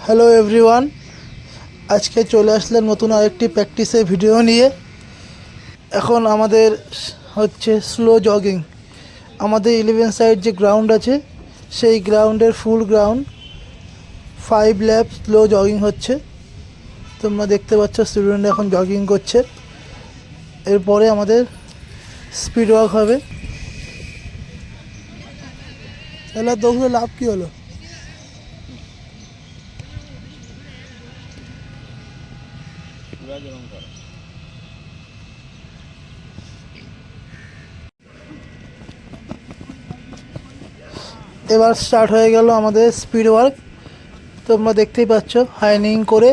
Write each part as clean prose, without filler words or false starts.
Hello everyone, আজকে চলে আসলাম নতুন আরেকটি প্র্যাকটিসের ভিডিও নিয়ে। এখন আমাদের হচ্ছে স্লো জগিং। আমাদের 11 সাইড যে গ্রাউন্ড আছে সেই গ্রাউন্ডের ফুল গ্রাউন্ড 5 ল্যাপ স্লো জগিং হচ্ছে। তোমরা দেখতে পাচ্ছ স্টুডেন্ট এখন জগিং করছে। এরপরে আমাদের স্পিড ওয়ার্ক হবে। তাহলে দৌড়ে লাভ কী হলো? এবার স্টার্ট হয়ে গেল আমাদের স্পিড ওয়ার্ক। তোমরা দেখতেই পাচ্ছ হাইনিং করে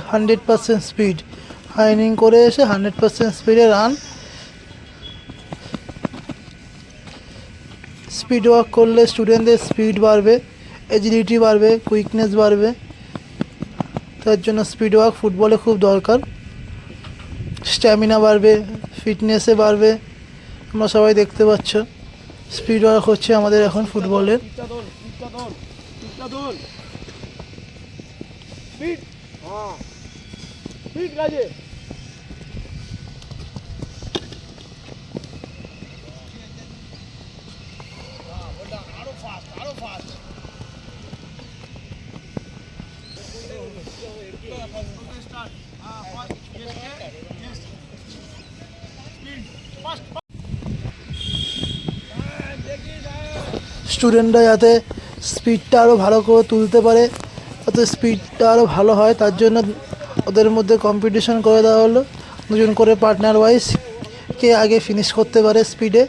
100% স্পিড, হাইনিং করে এসে 100% স্পিডে রান। স্পিড ওয়ার্ক করলে স্টুডেন্টদের স্পিড বাড়বে, এজিলিটি বাড়বে, কুইকনেস বাড়বে। তার জন্য স্পিড ওয়ার্ক ফুটবলে খুব দরকার। স্ট্যামিনা বাড়বে, ফিটনেসে বাড়বে। তোমরা সবাই দেখতে পাচ্ছ স্পিড ওয়ার্ক হচ্ছে আমাদের এখন ফুটবলের। স্টুডেন্টরা যাতে স্পিডটা আরও ভালো করে তুলতে পারে, যাতে স্পিডটা আরও ভালো হয়, তার জন্য ওদের মধ্যে কম্পিটিশন করে দেওয়া হলো। দুজন করে পার্টনার ওয়াইজ কে আগে ফিনিশ করতে পারে স্পিডে।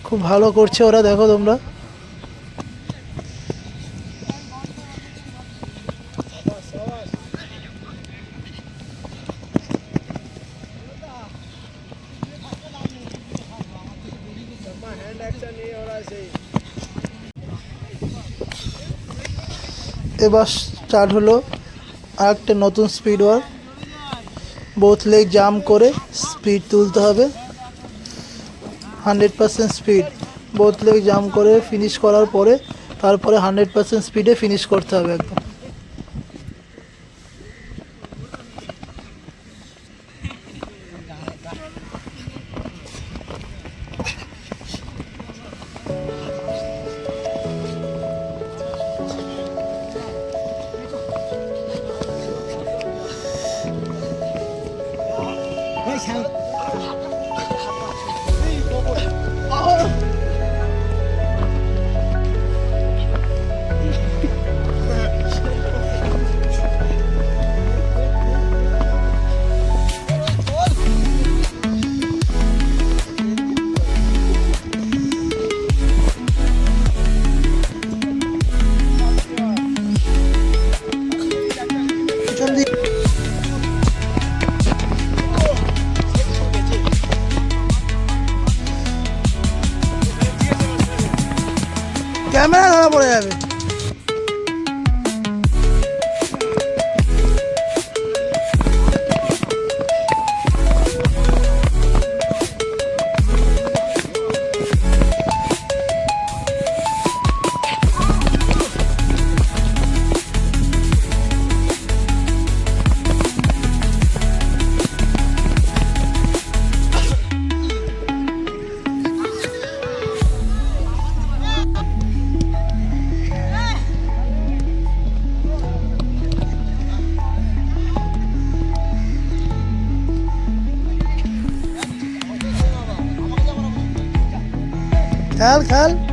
খুব ভালো করছে ওরা, দেখো তোমরা। এবার স্টার্ট হলো আরেকটা নতুন speed work. Both leg jump করে স্পিড তুলতে হবে 100% স্পিড। বোথ লেগ জাম্প করে ফিনিশ করার পরে তারপরে 100% স্পিডে ফিনিশ করতে হবে একদম। ক্যামেরা ধরা পড়ে যাবে। খেল খেল।